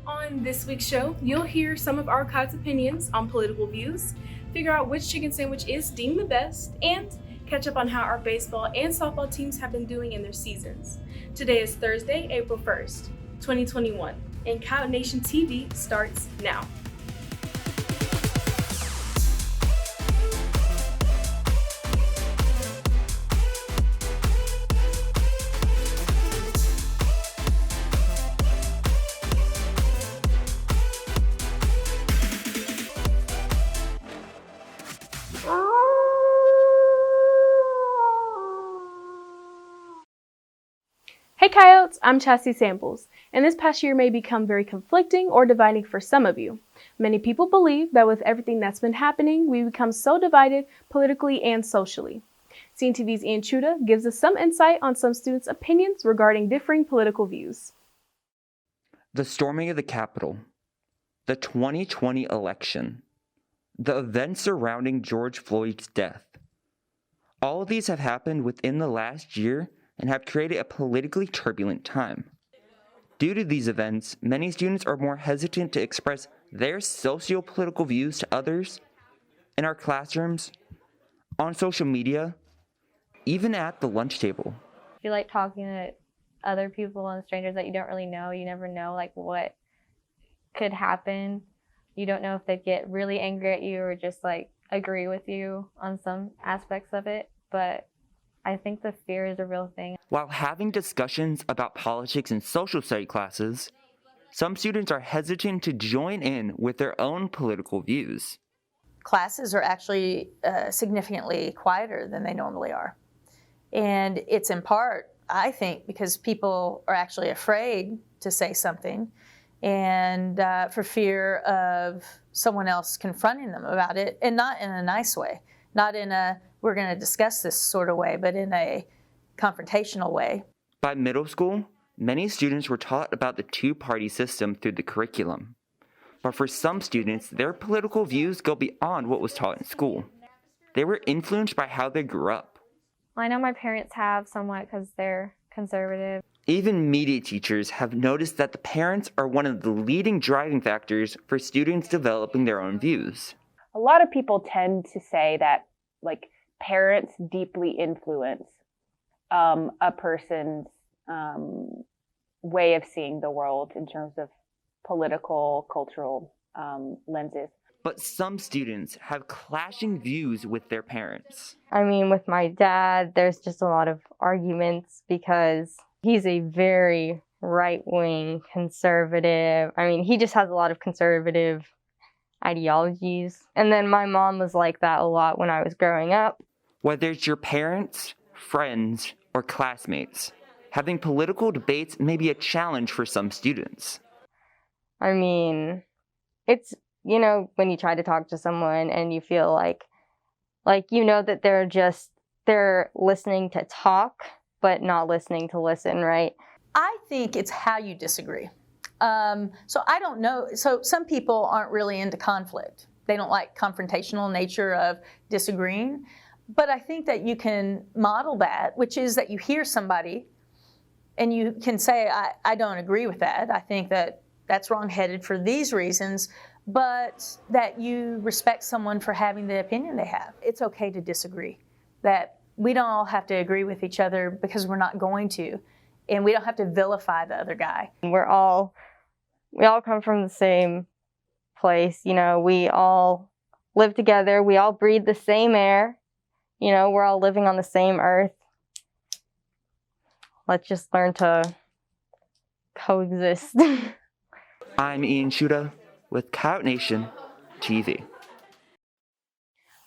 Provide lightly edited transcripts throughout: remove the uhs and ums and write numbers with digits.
On this week's show, you'll hear some of our Coyotes' opinions on political views, figure out which chicken sandwich is deemed the best, and catch up on how our baseball and softball teams have been doing in their seasons. Today is Thursday, April 1st, 2021, and Coyote Nation TV starts now. Hey Coyotes, I'm Chassie Samples, and this past year may become very conflicting or dividing for some of you. Many people believe that with everything that's been happening, we become so divided politically and socially. CNTV's Ian Chuda gives us some insight on some students' opinions regarding differing political views. The storming of the Capitol, the 2020 election, the events surrounding George Floyd's death. All of these have happened within the last year and have created a politically turbulent time. Due to these events, many students are more hesitant to express their socio-political views to others, in our classrooms, on social media, even at the lunch table. If you like talking to other people and strangers that you don't really know, you never know like what could happen. You don't know if they'd get really angry at you or just like agree with you on some aspects of it, but I think the fear is a real thing. While having discussions about politics in social study classes, some students are hesitant to join in with their own political views. Classes are actually significantly quieter than they normally are. And it's in part, I think, because people are actually afraid to say something and for fear of someone else confronting them about it, and not in a nice way, not in a we're going to discuss this sort of way, but in a confrontational way. By middle school, many students were taught about the two-party system through the curriculum. But for some students, their political views go beyond what was taught in school. They were influenced by how they grew up. I know my parents have somewhat because they're conservative. Even media teachers have noticed that the parents are one of the leading driving factors for students developing their own views. A lot of people tend to say that, parents deeply influence a person's way of seeing the world in terms of political, cultural lenses. But some students have clashing views with their parents. I mean, with my dad, there's just a lot of arguments because he's a very right-wing conservative. I mean, he just has a lot of conservative ideologies. And then my mom was like that a lot when I was growing up. Whether it's your parents, friends, or classmates, having political debates may be a challenge for some students. I mean, it's, when you try to talk to someone and you feel like that they're listening to talk, but not listening to listen, right? I think it's how you disagree. So I don't know. So some people aren't really into conflict. They don't like confrontational nature of disagreeing. But I think that you can model that, which is that you hear somebody and you can say, I don't agree with that. I think that that's wrongheaded for these reasons, but that you respect someone for having the opinion they have. It's okay to disagree, that we don't all have to agree with each other because we're not going to, and we don't have to vilify the other guy. We all come from the same place, we all live together, we all breathe the same air, we're all living on the same earth. Let's just learn to coexist. I'm Ian Chuda with Coyote Nation TV.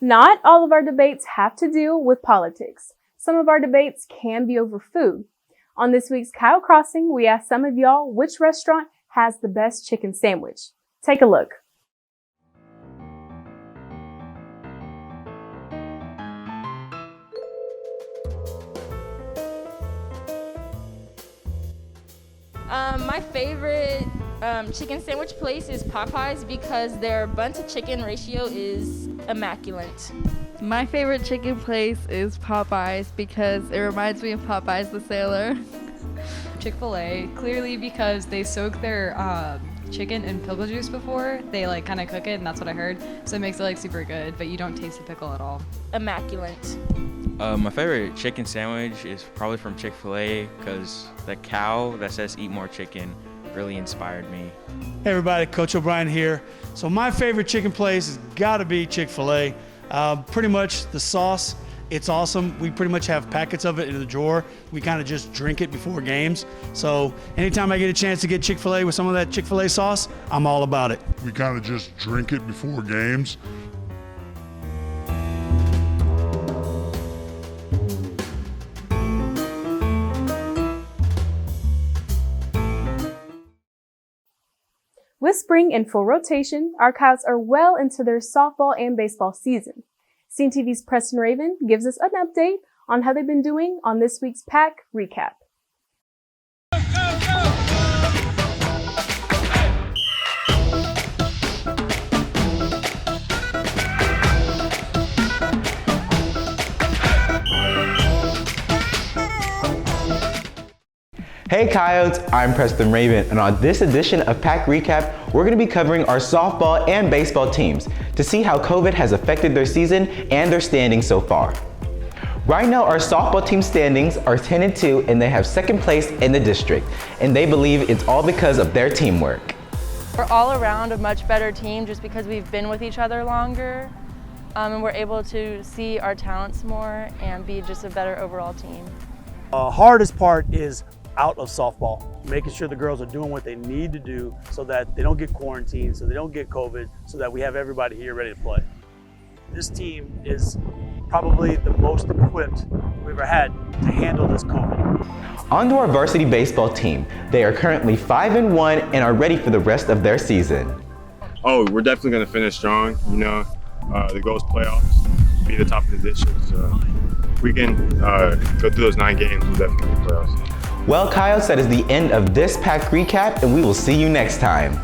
Not all of our debates have to do with politics. Some of our debates can be over food. On this week's Coyote Crossing, we asked some of y'all which restaurant has the best chicken sandwich. Take a look. My favorite chicken sandwich place is Popeyes because their bun to chicken ratio is immaculate. My favorite chicken place is Popeyes because it reminds me of Popeyes the Sailor. Chick-fil-A, clearly because they soak their chicken in pickle juice before. They like kind of cook it, and that's what I heard. So it makes it like super good, but you don't taste the pickle at all. Immaculate. My favorite chicken sandwich is probably from Chick-fil-A because the cow that says eat more chicken really inspired me. Hey everybody, Coach O'Brien here. So my favorite chicken place has got to be Chick-fil-A. Pretty much the sauce, it's awesome. We pretty much have packets of it in the drawer. We kind of just drink it before games. So anytime I get a chance to get Chick-fil-A with some of that Chick-fil-A sauce, I'm all about it. We kind of just drink it before games. With spring in full rotation, our Coyotes are well into their softball and baseball season. Scene TV's Preston Raven gives us an update on how they've been doing on this week's Pack Recap. Hey Coyotes, I'm Preston Raven, and on this edition of Pack Recap, we're going to be covering our softball and baseball teams to see how COVID has affected their season and their standings so far. Right now, our softball team standings are 10-2, and they have second place in the district, and they believe it's all because of their teamwork. We're all around a much better team just because we've been with each other longer, and we're able to see our talents more and be just a better overall team. Hardest part is out of softball, making sure the girls are doing what they need to do so that they don't get quarantined, so they don't get COVID, so that we have everybody here ready to play. This team is probably the most equipped we've ever had to handle this COVID. On to our varsity baseball team. They are currently 5-1 and are ready for the rest of their season. Oh, we're definitely going to finish strong. You know, the goal is playoffs, be the top of the district. So we can go through those 9 games, we'll definitely be playoffs. Well, Coyotes, that is the end of this Pack Recap, and we will see you next time.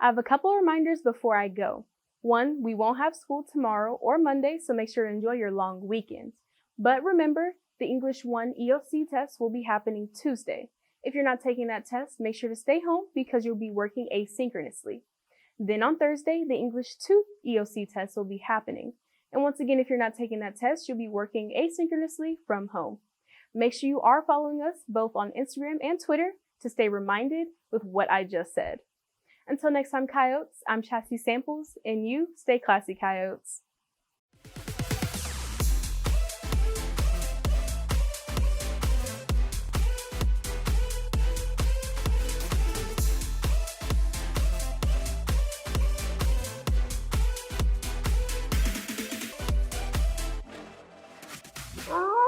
I have a couple of reminders before I go. 1, we won't have school tomorrow or Monday, so make sure to enjoy your long weekend. But remember, the English 1 EOC test will be happening Tuesday. If you're not taking that test, make sure to stay home because you'll be working asynchronously. Then on Thursday, the English 2 EOC test will be happening. And once again, if you're not taking that test, you'll be working asynchronously from home. Make sure you are following us both on Instagram and Twitter to stay reminded with what I just said. Until next time, Coyotes, I'm Chassie Samples, and you stay classy, Coyotes. Oh.